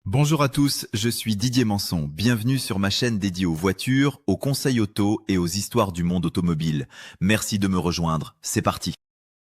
Bonjour à tous, je suis Didier Manson. Bienvenue sur ma chaîne dédiée aux voitures, aux conseils auto et aux histoires du monde automobile. Merci de me rejoindre. C'est parti.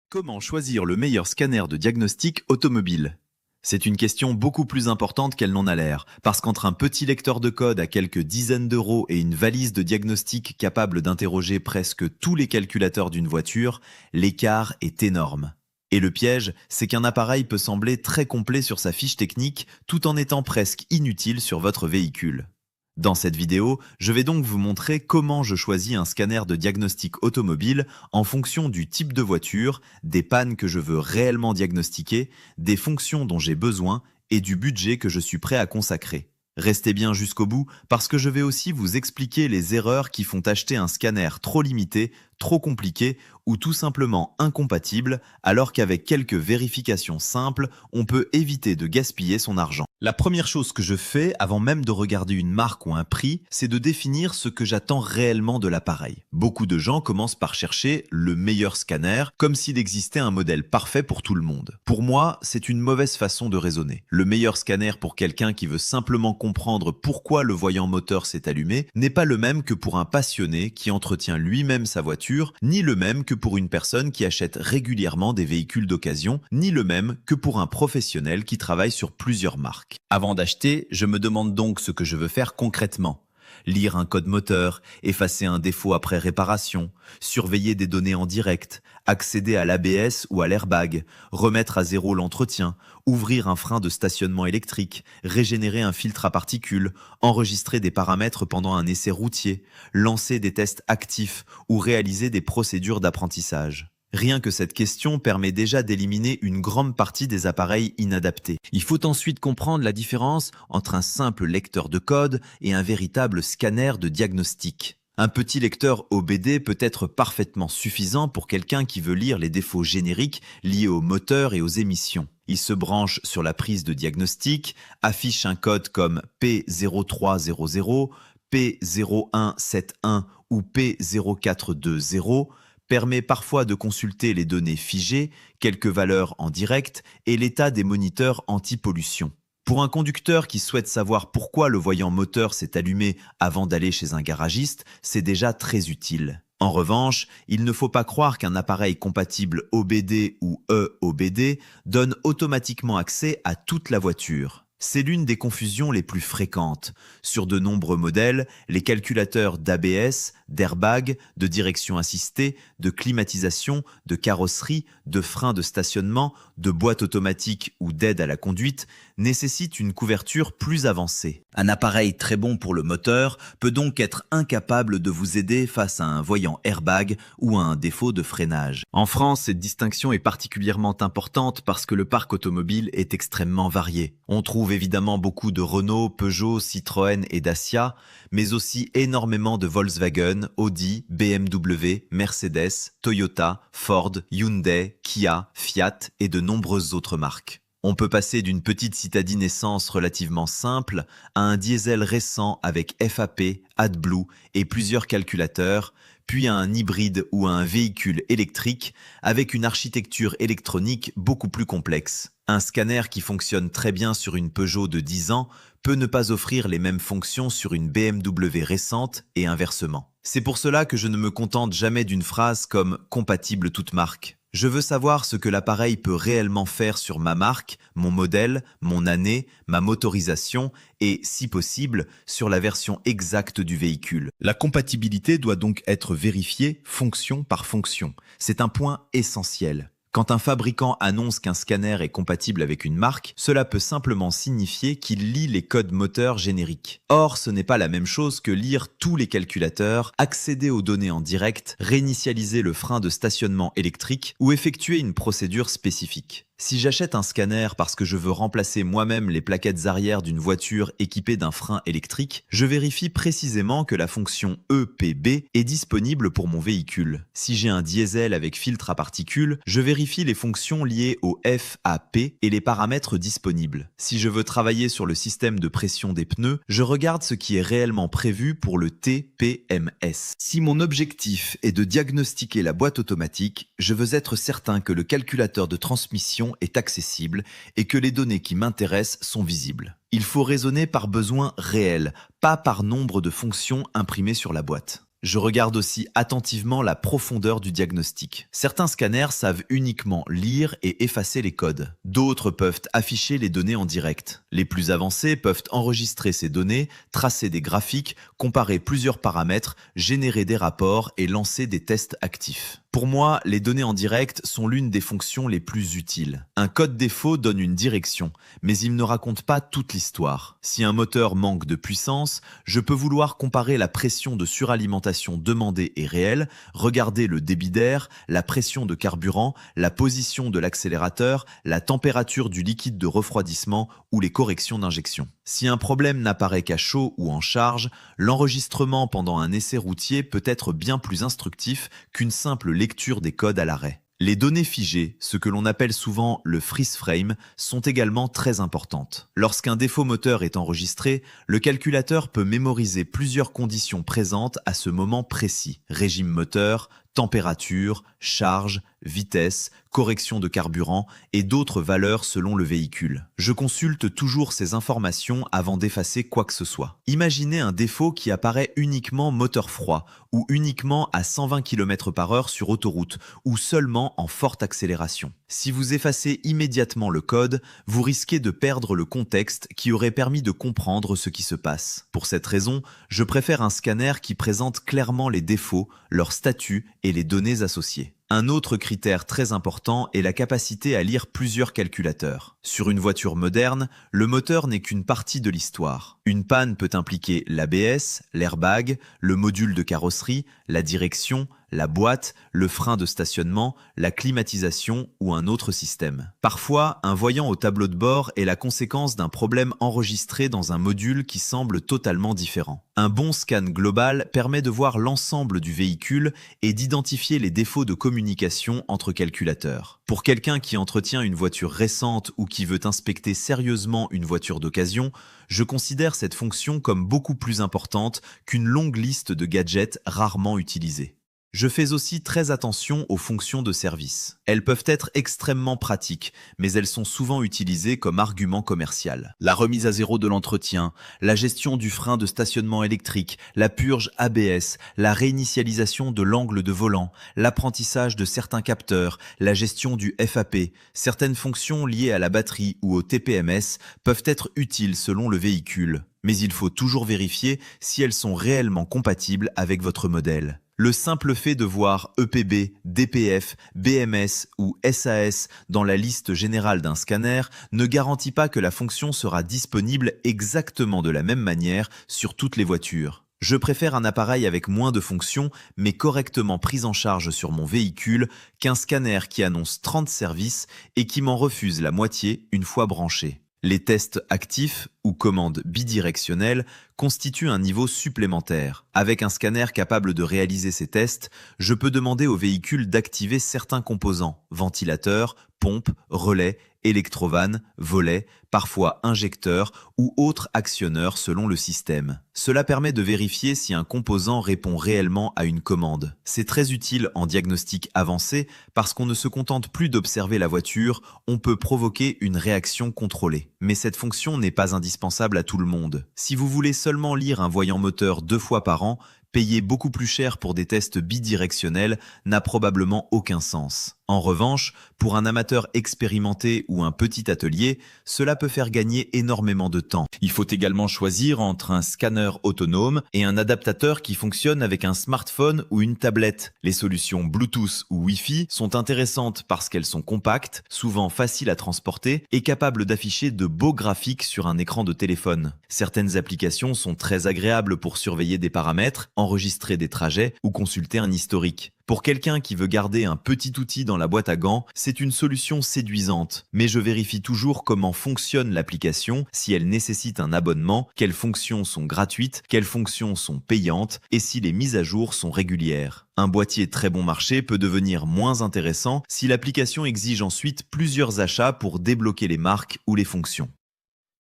Comment choisir le meilleur scanner de diagnostic automobile? C'est une question beaucoup plus importante qu'elle n'en a l'air, parce qu'entre un petit lecteur de code à quelques dizaines d'euros et une valise de diagnostic capable d'interroger presque tous les calculateurs d'une voiture, l'écart est énorme. Et le piège, c'est qu'un appareil peut sembler très complet sur sa fiche technique tout en étant presque inutile sur votre véhicule. Dans cette vidéo, je vais donc vous montrer comment je choisis un scanner de diagnostic automobile en fonction du type de voiture, des pannes que je veux réellement diagnostiquer, des fonctions dont j'ai besoin et du budget que je suis prêt à consacrer. Restez bien jusqu'au bout parce que je vais aussi vous expliquer les erreurs qui font acheter un scanner trop limité, trop compliqué ou tout simplement incompatible, alors qu'avec quelques vérifications simples, on peut éviter de gaspiller son argent. La première chose que je fais avant même de regarder une marque ou un prix, c'est de définir ce que j'attends réellement de l'appareil. Beaucoup de gens commencent par chercher le meilleur scanner, comme s'il existait un modèle parfait pour tout le monde. Pour moi, c'est une mauvaise façon de raisonner. Le meilleur scanner pour quelqu'un qui veut simplement comprendre pourquoi le voyant moteur s'est allumé n'est pas le même que pour un passionné qui entretient lui-même sa voiture, ni le même que pour une personne qui achète régulièrement des véhicules d'occasion, ni le même que pour un professionnel qui travaille sur plusieurs marques. Avant d'acheter, je me demande donc ce que je veux faire concrètement. Lire un code moteur, effacer un défaut après réparation, surveiller des données en direct, accéder à l'ABS ou à l'airbag, remettre à zéro l'entretien, ouvrir un frein de stationnement électrique, régénérer un filtre à particules, enregistrer des paramètres pendant un essai routier, lancer des tests actifs ou réaliser des procédures d'apprentissage. Rien que cette question permet déjà d'éliminer une grande partie des appareils inadaptés. Il faut ensuite comprendre la différence entre un simple lecteur de code et un véritable scanner de diagnostic. Un petit lecteur OBD peut être parfaitement suffisant pour quelqu'un qui veut lire les défauts génériques liés au moteur et aux émissions. Il se branche sur la prise de diagnostic, affiche un code comme P0300, P0171 ou P0420, permet parfois de consulter les données figées, quelques valeurs en direct et l'état des moniteurs anti-pollution. Pour un conducteur qui souhaite savoir pourquoi le voyant moteur s'est allumé avant d'aller chez un garagiste, c'est déjà très utile. En revanche, il ne faut pas croire qu'un appareil compatible OBD ou EOBD donne automatiquement accès à toute la voiture. C'est l'une des confusions les plus fréquentes. Sur de nombreux modèles, les calculateurs d'ABS, d'airbag, de direction assistée, de climatisation, de carrosserie, de frein de stationnement, de boîte automatique ou d'aide à la conduite nécessitent une couverture plus avancée. Un appareil très bon pour le moteur peut donc être incapable de vous aider face à un voyant airbag ou à un défaut de freinage. En France, cette distinction est particulièrement importante parce que le parc automobile est extrêmement varié. On trouve évidemment beaucoup de Renault, Peugeot, Citroën et Dacia, mais aussi énormément de Volkswagen, Audi, BMW, Mercedes, Toyota, Ford, Hyundai, Kia, Fiat et de nombreuses autres marques. On peut passer d'une petite citadine essence relativement simple à un diesel récent avec FAP, AdBlue et plusieurs calculateurs, puis à un hybride ou à un véhicule électrique avec une architecture électronique beaucoup plus complexe. Un scanner qui fonctionne très bien sur une Peugeot de 10 ans peut ne pas offrir les mêmes fonctions sur une BMW récente et inversement. C'est pour cela que je ne me contente jamais d'une phrase comme « compatible toute marque ». Je veux savoir ce que l'appareil peut réellement faire sur ma marque, mon modèle, mon année, ma motorisation et, si possible, sur la version exacte du véhicule. La compatibilité doit donc être vérifiée fonction par fonction. C'est un point essentiel. Quand un fabricant annonce qu'un scanner est compatible avec une marque, cela peut simplement signifier qu'il lit les codes moteurs génériques. Or, ce n'est pas la même chose que lire tous les calculateurs, accéder aux données en direct, réinitialiser le frein de stationnement électrique ou effectuer une procédure spécifique. Si j'achète un scanner parce que je veux remplacer moi-même les plaquettes arrière d'une voiture équipée d'un frein électrique, je vérifie précisément que la fonction EPB est disponible pour mon véhicule. Si j'ai un diesel avec filtre à particules, je vérifie les fonctions liées au FAP et les paramètres disponibles. Si je veux travailler sur le système de pression des pneus, je regarde ce qui est réellement prévu pour le TPMS. Si mon objectif est de diagnostiquer la boîte automatique, je veux être certain que le calculateur de transmission fonction est accessible et que les données qui m'intéressent sont visibles. Il faut raisonner par besoin réel, pas par nombre de fonctions imprimées sur la boîte. Je regarde aussi attentivement la profondeur du diagnostic. Certains scanners savent uniquement lire et effacer les codes. D'autres peuvent afficher les données en direct. Les plus avancés peuvent enregistrer ces données, tracer des graphiques, comparer plusieurs paramètres, générer des rapports et lancer des tests actifs. Pour moi, les données en direct sont l'une des fonctions les plus utiles. Un code défaut donne une direction, mais il ne raconte pas toute l'histoire. Si un moteur manque de puissance, je peux vouloir comparer la pression de suralimentation demandée et réelle, regarder le débit d'air, la pression de carburant, la position de l'accélérateur, la température du liquide de refroidissement ou les corrections d'injection. Si un problème n'apparaît qu'à chaud ou en charge, l'enregistrement pendant un essai routier peut être bien plus instructif qu'une simple lecture des codes à l'arrêt. Les données figées, ce que l'on appelle souvent le freeze frame, sont également très importantes. Lorsqu'un défaut moteur est enregistré, le calculateur peut mémoriser plusieurs conditions présentes à ce moment précis. Régime moteur, température, charge, vitesse, correction de carburant et d'autres valeurs selon le véhicule. Je consulte toujours ces informations avant d'effacer quoi que ce soit. Imaginez un défaut qui apparaît uniquement moteur froid ou uniquement à 120 km/h sur autoroute ou seulement en forte accélération. Si vous effacez immédiatement le code, vous risquez de perdre le contexte qui aurait permis de comprendre ce qui se passe. Pour cette raison, je préfère un scanner qui présente clairement les défauts, leur statut et les données associées. Un autre critère très important est la capacité à lire plusieurs calculateurs. Sur une voiture moderne, le moteur n'est qu'une partie de l'histoire. Une panne peut impliquer l'ABS, l'airbag, le module de carrosserie, la direction, la boîte, le frein de stationnement, la climatisation ou un autre système. Parfois, un voyant au tableau de bord est la conséquence d'un problème enregistré dans un module qui semble totalement différent. Un bon scan global permet de voir l'ensemble du véhicule et d'identifier les défauts de communication entre calculateurs. Pour quelqu'un qui entretient une voiture récente ou qui veut inspecter sérieusement une voiture d'occasion, je considère cette fonction comme beaucoup plus importante qu'une longue liste de gadgets rarement utilisés. Je fais aussi très attention aux fonctions de service. Elles peuvent être extrêmement pratiques, mais elles sont souvent utilisées comme argument commercial. La remise à zéro de l'entretien, la gestion du frein de stationnement électrique, la purge ABS, la réinitialisation de l'angle de volant, l'apprentissage de certains capteurs, la gestion du FAP, certaines fonctions liées à la batterie ou au TPMS peuvent être utiles selon le véhicule. Mais il faut toujours vérifier si elles sont réellement compatibles avec votre modèle. Le simple fait de voir EPB, DPF, BMS ou SAS dans la liste générale d'un scanner ne garantit pas que la fonction sera disponible exactement de la même manière sur toutes les voitures. Je préfère un appareil avec moins de fonctions mais correctement pris en charge sur mon véhicule qu'un scanner qui annonce 30 services et qui m'en refuse la moitié une fois branché. Les tests actifs ou commandes bidirectionnelles constituent un niveau supplémentaire. Avec un scanner capable de réaliser ces tests, je peux demander au véhicule d'activer certains composants, ventilateurs, pompes, relais, électrovannes, volets, parfois injecteurs ou autres actionneurs selon le système. Cela permet de vérifier si un composant répond réellement à une commande. C'est très utile en diagnostic avancé parce qu'on ne se contente plus d'observer la voiture, on peut provoquer une réaction contrôlée. Mais cette fonction n'est pas indispensable à tout le monde. Si vous voulez seulement lire un voyant moteur 2 fois par an, payer beaucoup plus cher pour des tests bidirectionnels n'a probablement aucun sens. En revanche, pour un amateur expérimenté ou un petit atelier, cela peut faire gagner énormément de temps. Il faut également choisir entre un scanner autonome et un adaptateur qui fonctionne avec un smartphone ou une tablette. Les solutions Bluetooth ou Wi-Fi sont intéressantes parce qu'elles sont compactes, souvent faciles à transporter et capables d'afficher de beaux graphiques sur un écran de téléphone. Certaines applications sont très agréables pour surveiller des paramètres, enregistrer des trajets ou consulter un historique. Pour quelqu'un qui veut garder un petit outil dans la boîte à gants, c'est une solution séduisante. Mais je vérifie toujours comment fonctionne l'application, si elle nécessite un abonnement, quelles fonctions sont gratuites, quelles fonctions sont payantes et si les mises à jour sont régulières. Un boîtier très bon marché peut devenir moins intéressant si l'application exige ensuite plusieurs achats pour débloquer les marques ou les fonctions.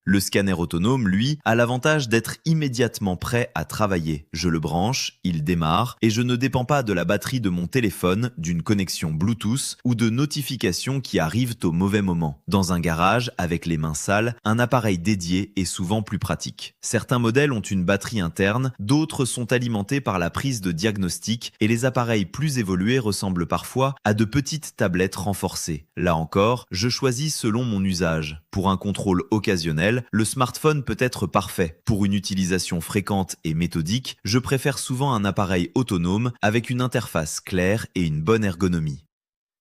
Le scanner autonome, lui, a l'avantage d'être immédiatement prêt à travailler. Je le branche, il démarre, et je ne dépends pas de la batterie de mon téléphone, d'une connexion Bluetooth ou de notifications qui arrivent au mauvais moment. Dans un garage, avec les mains sales, un appareil dédié est souvent plus pratique. Certains modèles ont une batterie interne, d'autres sont alimentés par la prise de diagnostic, et les appareils plus évolués ressemblent parfois à de petites tablettes renforcées. Là encore, je choisis selon mon usage. Pour un contrôle occasionnel, le smartphone peut être parfait. Pour une utilisation fréquente et méthodique, je préfère souvent un appareil autonome avec une interface claire et une bonne ergonomie.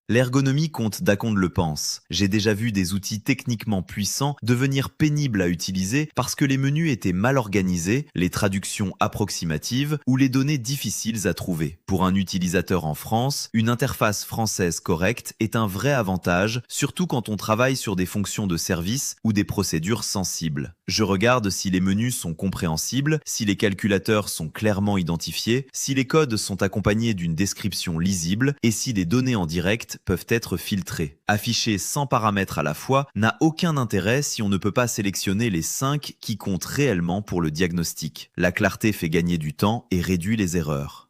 L'ergonomie compte d'Acon le pense. J'ai déjà vu des outils techniquement puissants devenir pénibles à utiliser parce que les menus étaient mal organisés, les traductions approximatives ou les données difficiles à trouver. Pour un utilisateur en France, une interface française correcte est un vrai avantage, surtout quand on travaille sur des fonctions de service ou des procédures sensibles. Je regarde si les menus sont compréhensibles, si les calculateurs sont clairement identifiés, si les codes sont accompagnés d'une description lisible et si les données en direct peuvent être filtrés. Afficher 100 paramètres à la fois n'a aucun intérêt si on ne peut pas sélectionner les 5 qui comptent réellement pour le diagnostic. La clarté fait gagner du temps et réduit les erreurs.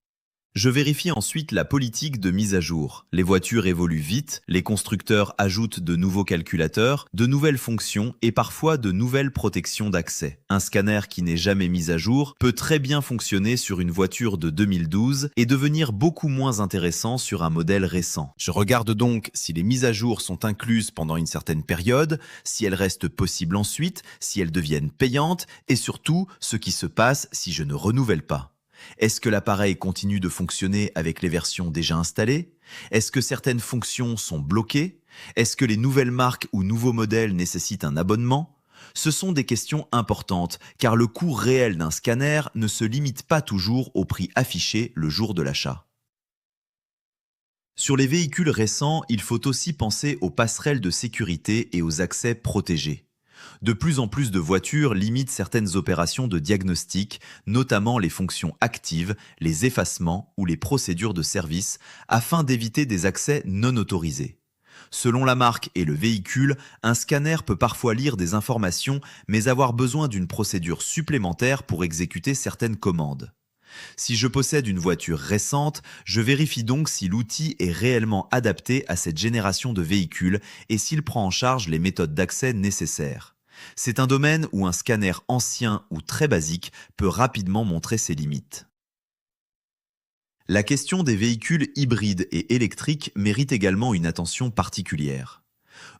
Je vérifie ensuite la politique de mise à jour. Les voitures évoluent vite, les constructeurs ajoutent de nouveaux calculateurs, de nouvelles fonctions et parfois de nouvelles protections d'accès. Un scanner qui n'est jamais mis à jour peut très bien fonctionner sur une voiture de 2012 et devenir beaucoup moins intéressant sur un modèle récent. Je regarde donc si les mises à jour sont incluses pendant une certaine période, si elles restent possibles ensuite, si elles deviennent payantes et surtout ce qui se passe si je ne renouvelle pas. Est-ce que l'appareil continue de fonctionner avec les versions déjà installées? Est-ce que certaines fonctions sont bloquées? Est-ce que les nouvelles marques ou nouveaux modèles nécessitent un abonnement? Ce sont des questions importantes, car le coût réel d'un scanner ne se limite pas toujours au prix affiché le jour de l'achat. Sur les véhicules récents, il faut aussi penser aux passerelles de sécurité et aux accès protégés. De plus en plus de voitures limitent certaines opérations de diagnostic, notamment les fonctions actives, les effacements ou les procédures de service, afin d'éviter des accès non autorisés. Selon la marque et le véhicule, un scanner peut parfois lire des informations, mais avoir besoin d'une procédure supplémentaire pour exécuter certaines commandes. Si je possède une voiture récente, je vérifie donc si l'outil est réellement adapté à cette génération de véhicules et s'il prend en charge les méthodes d'accès nécessaires. C'est un domaine où un scanner ancien ou très basique peut rapidement montrer ses limites. La question des véhicules hybrides et électriques mérite également une attention particulière.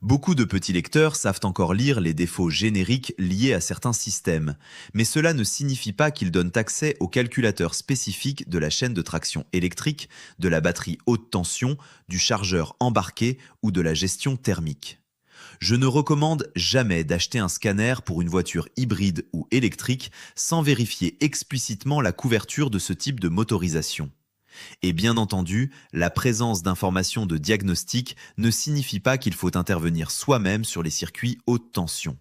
Beaucoup de petits lecteurs savent encore lire les défauts génériques liés à certains systèmes, mais cela ne signifie pas qu'ils donnent accès aux calculateurs spécifiques de la chaîne de traction électrique, de la batterie haute tension, du chargeur embarqué ou de la gestion thermique. Je ne recommande jamais d'acheter un scanner pour une voiture hybride ou électrique sans vérifier explicitement la couverture de ce type de motorisation. Et bien entendu, la présence d'informations de diagnostic ne signifie pas qu'il faut intervenir soi-même sur les circuits haute tension.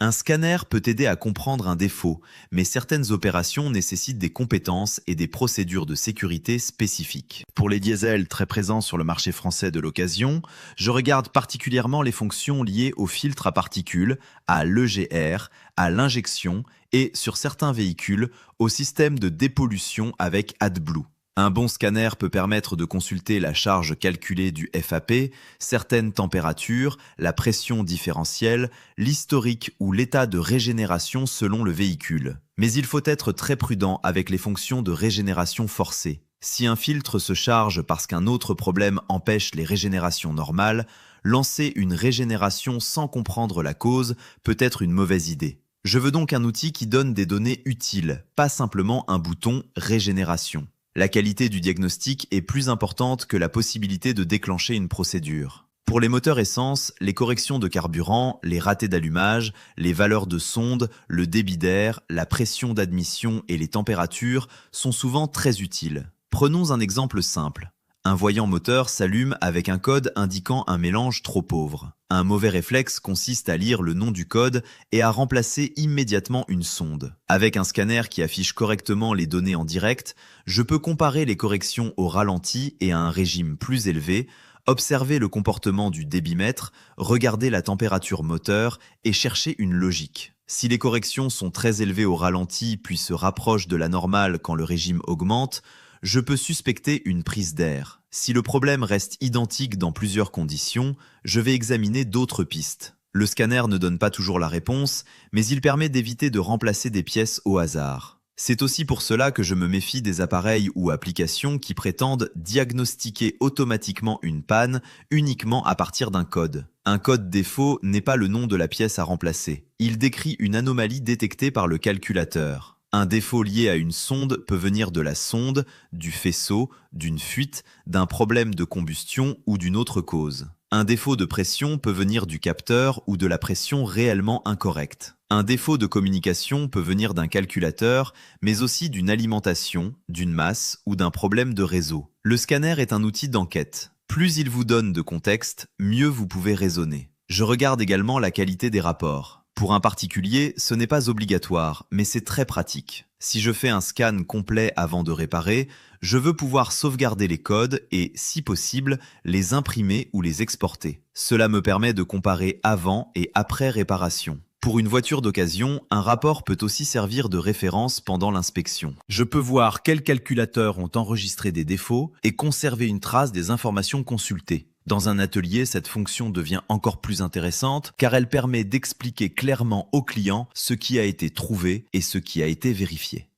Un scanner peut aider à comprendre un défaut, mais certaines opérations nécessitent des compétences et des procédures de sécurité spécifiques. Pour les diesels très présents sur le marché français de l'occasion, je regarde particulièrement les fonctions liées au filtre à particules, à l'EGR, à l'injection et, sur certains véhicules, au système de dépollution avec AdBlue. Un bon scanner peut permettre de consulter la charge calculée du FAP, certaines températures, la pression différentielle, l'historique ou l'état de régénération selon le véhicule. Mais il faut être très prudent avec les fonctions de régénération forcée. Si un filtre se charge parce qu'un autre problème empêche les régénérations normales, lancer une régénération sans comprendre la cause peut être une mauvaise idée. Je veux donc un outil qui donne des données utiles, pas simplement un bouton « Régénération ». La qualité du diagnostic est plus importante que la possibilité de déclencher une procédure. Pour les moteurs essence, les corrections de carburant, les ratés d'allumage, les valeurs de sonde, le débit d'air, la pression d'admission et les températures sont souvent très utiles. Prenons un exemple simple. Un voyant moteur s'allume avec un code indiquant un mélange trop pauvre. Un mauvais réflexe consiste à lire le nom du code et à remplacer immédiatement une sonde. Avec un scanner qui affiche correctement les données en direct, je peux comparer les corrections au ralenti et à un régime plus élevé, observer le comportement du débitmètre, regarder la température moteur et chercher une logique. Si les corrections sont très élevées au ralenti puis se rapprochent de la normale quand le régime augmente, je peux suspecter une prise d'air. Si le problème reste identique dans plusieurs conditions, je vais examiner d'autres pistes. Le scanner ne donne pas toujours la réponse, mais il permet d'éviter de remplacer des pièces au hasard. C'est aussi pour cela que je me méfie des appareils ou applications qui prétendent diagnostiquer automatiquement une panne uniquement à partir d'un code. Un code défaut n'est pas le nom de la pièce à remplacer. Il décrit une anomalie détectée par le calculateur. Un défaut lié à une sonde peut venir de la sonde, du faisceau, d'une fuite, d'un problème de combustion ou d'une autre cause. Un défaut de pression peut venir du capteur ou de la pression réellement incorrecte. Un défaut de communication peut venir d'un calculateur, mais aussi d'une alimentation, d'une masse ou d'un problème de réseau. Le scanner est un outil d'enquête. Plus il vous donne de contexte, mieux vous pouvez raisonner. Je regarde également la qualité des rapports. Pour un particulier, ce n'est pas obligatoire, mais c'est très pratique. Si je fais un scan complet avant de réparer, je veux pouvoir sauvegarder les codes et, si possible, les imprimer ou les exporter. Cela me permet de comparer avant et après réparation. Pour une voiture d'occasion, un rapport peut aussi servir de référence pendant l'inspection. Je peux voir quels calculateurs ont enregistré des défauts et conserver une trace des informations consultées. Dans un atelier, cette fonction devient encore plus intéressante car elle permet d'expliquer clairement au client ce qui a été trouvé et ce qui a été vérifié.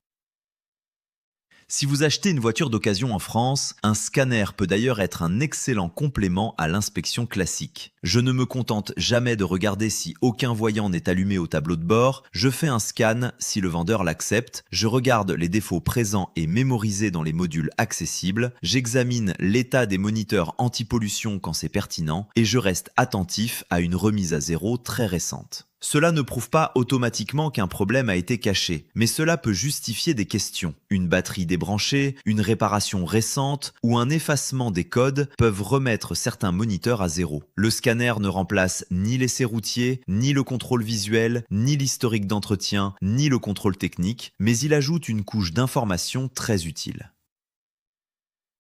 Si vous achetez une voiture d'occasion en France, un scanner peut d'ailleurs être un excellent complément à l'inspection classique. Je ne me contente jamais de regarder si aucun voyant n'est allumé au tableau de bord, je fais un scan si le vendeur l'accepte, je regarde les défauts présents et mémorisés dans les modules accessibles, j'examine l'état des moniteurs anti-pollution quand c'est pertinent et je reste attentif à une remise à zéro très récente. Cela ne prouve pas automatiquement qu'un problème a été caché, mais cela peut justifier des questions. Une batterie débranchée, une réparation récente ou un effacement des codes peuvent remettre certains moniteurs à zéro. Le scanner ne remplace ni l'essai routier, ni le contrôle visuel, ni l'historique d'entretien, ni le contrôle technique, mais il ajoute une couche d'information très utile.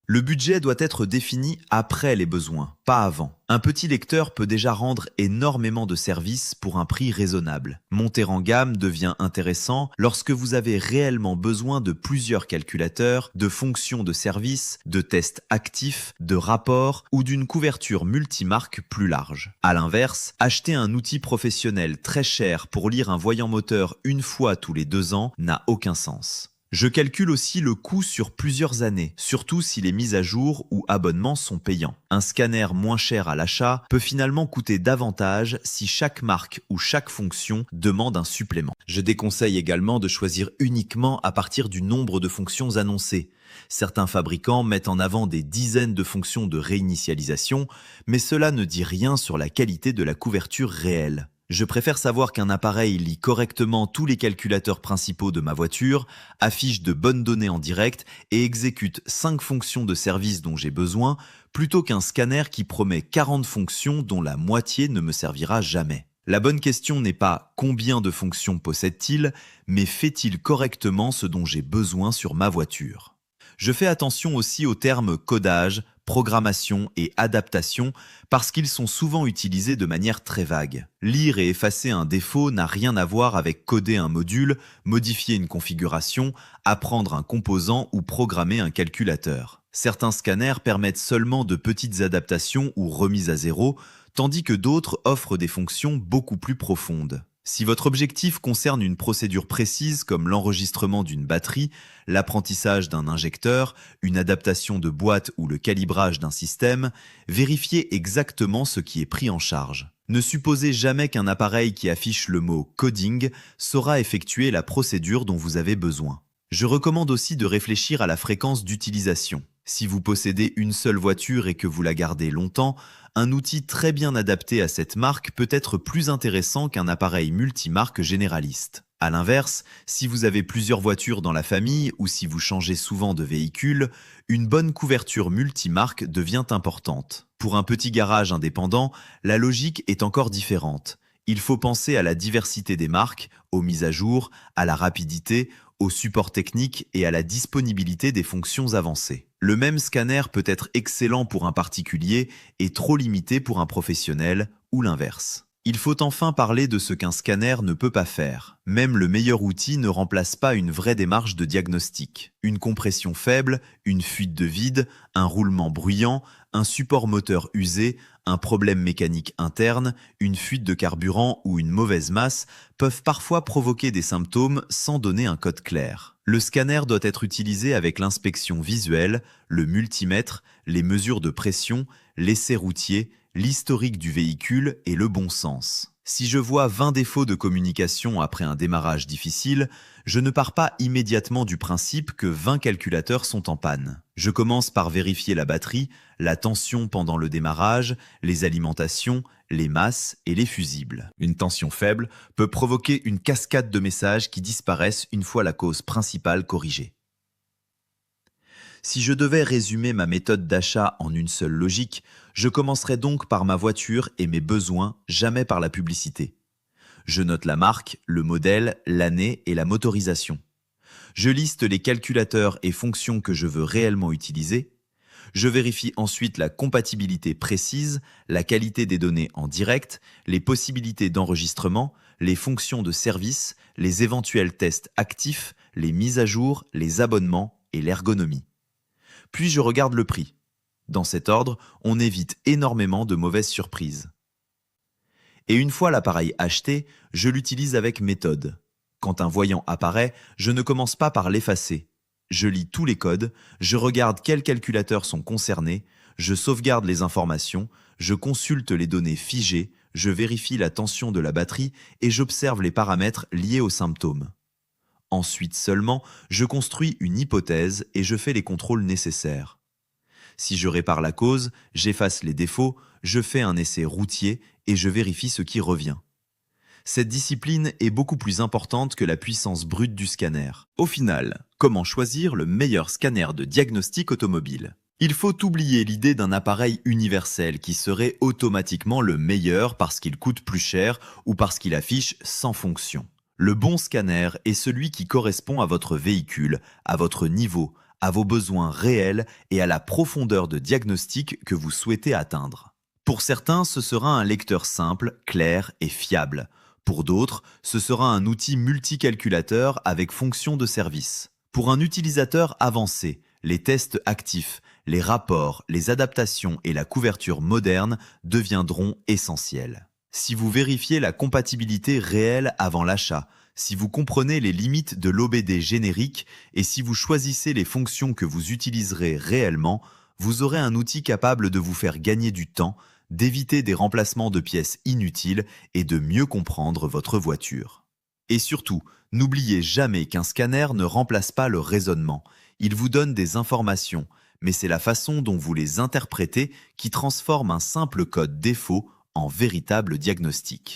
Le budget doit être défini après les besoins, pas avant. Un petit lecteur peut déjà rendre énormément de services pour un prix raisonnable. Monter en gamme devient intéressant lorsque vous avez réellement besoin de plusieurs calculateurs, de fonctions de service, de tests actifs, de rapports ou d'une couverture multimarque plus large. A l'inverse, acheter un outil professionnel très cher pour lire un voyant moteur une fois tous les 2 ans n'a aucun sens. Je calcule aussi le coût sur plusieurs années, surtout si les mises à jour ou abonnements sont payants. Un scanner moins cher à l'achat peut finalement coûter davantage si chaque marque ou chaque fonction demande un supplément. Je déconseille également de choisir uniquement à partir du nombre de fonctions annoncées. Certains fabricants mettent en avant des dizaines de fonctions de réinitialisation, mais cela ne dit rien sur la qualité de la couverture réelle. Je préfère savoir qu'un appareil lit correctement tous les calculateurs principaux de ma voiture, affiche de bonnes données en direct et exécute 5 fonctions de service dont j'ai besoin, plutôt qu'un scanner qui promet 40 fonctions dont la moitié ne me servira jamais. La bonne question n'est pas combien de fonctions possède-t-il, mais fait-il correctement ce dont j'ai besoin sur ma voiture. Je fais attention aussi aux termes codage, programmation et adaptation parce qu'ils sont souvent utilisés de manière très vague. Lire et effacer un défaut n'a rien à voir avec coder un module, modifier une configuration, apprendre un composant ou programmer un calculateur. Certains scanners permettent seulement de petites adaptations ou remises à zéro, tandis que d'autres offrent des fonctions beaucoup plus profondes. Si votre objectif concerne une procédure précise comme l'enregistrement d'une batterie, l'apprentissage d'un injecteur, une adaptation de boîte ou le calibrage d'un système, vérifiez exactement ce qui est pris en charge. Ne supposez jamais qu'un appareil qui affiche le mot « coding » saura effectuer la procédure dont vous avez besoin. Je recommande aussi de réfléchir à la fréquence d'utilisation. Si vous possédez une seule voiture et que vous la gardez longtemps, un outil très bien adapté à cette marque peut être plus intéressant qu'un appareil multimarque généraliste. A l'inverse, si vous avez plusieurs voitures dans la famille ou si vous changez souvent de véhicule, une bonne couverture multimarque devient importante. Pour un petit garage indépendant, la logique est encore différente. Il faut penser à la diversité des marques, aux mises à jour, à la rapidité, au support technique et à la disponibilité des fonctions avancées. Le même scanner peut être excellent pour un particulier et trop limité pour un professionnel, ou l'inverse. Il faut enfin parler de ce qu'un scanner ne peut pas faire. Même le meilleur outil ne remplace pas une vraie démarche de diagnostic. Une compression faible, une fuite de vide, un roulement bruyant, un support moteur usé, un problème mécanique interne, une fuite de carburant ou une mauvaise masse peuvent parfois provoquer des symptômes sans donner un code clair. Le scanner doit être utilisé avec l'inspection visuelle, le multimètre, les mesures de pression, l'essai routier, l'historique du véhicule et le bon sens. Si je vois 20 défauts de communication après un démarrage difficile, je ne pars pas immédiatement du principe que 20 calculateurs sont en panne. Je commence par vérifier la batterie, la tension pendant le démarrage, les alimentations, les masses et les fusibles. Une tension faible peut provoquer une cascade de messages qui disparaissent une fois la cause principale corrigée. Si je devais résumer ma méthode d'achat en une seule logique, je commencerai donc par ma voiture et mes besoins, jamais par la publicité. Je note la marque, le modèle, l'année et la motorisation. Je liste les calculateurs et fonctions que je veux réellement utiliser. Je vérifie ensuite la compatibilité précise, la qualité des données en direct, les possibilités d'enregistrement, les fonctions de service, les éventuels tests actifs, les mises à jour, les abonnements et l'ergonomie. Puis je regarde le prix. Dans cet ordre, on évite énormément de mauvaises surprises. Et une fois l'appareil acheté, je l'utilise avec méthode. Quand un voyant apparaît, je ne commence pas par l'effacer. Je lis tous les codes, je regarde quels calculateurs sont concernés, je sauvegarde les informations, je consulte les données figées, je vérifie la tension de la batterie et j'observe les paramètres liés aux symptômes. Ensuite seulement, je construis une hypothèse et je fais les contrôles nécessaires. Si je répare la cause, j'efface les défauts, je fais un essai routier et je vérifie ce qui revient. Cette discipline est beaucoup plus importante que la puissance brute du scanner. Au final, comment choisir le meilleur scanner de diagnostic automobile ? Il faut oublier l'idée d'un appareil universel qui serait automatiquement le meilleur parce qu'il coûte plus cher ou parce qu'il affiche 100 fonctions. Le bon scanner est celui qui correspond à votre véhicule, à votre niveau, à vos besoins réels et à la profondeur de diagnostic que vous souhaitez atteindre. Pour certains, ce sera un lecteur simple, clair et fiable. Pour d'autres, ce sera un outil multicalculateur avec fonction de service. Pour un utilisateur avancé, les tests actifs, les rapports, les adaptations et la couverture moderne deviendront essentiels. Si vous vérifiez la compatibilité réelle avant l'achat, si vous comprenez les limites de l'OBD générique et si vous choisissez les fonctions que vous utiliserez réellement, vous aurez un outil capable de vous faire gagner du temps, d'éviter des remplacements de pièces inutiles et de mieux comprendre votre voiture. Et surtout, n'oubliez jamais qu'un scanner ne remplace pas le raisonnement. Il vous donne des informations, mais c'est la façon dont vous les interprétez qui transforme un simple code défaut en véritable diagnostic.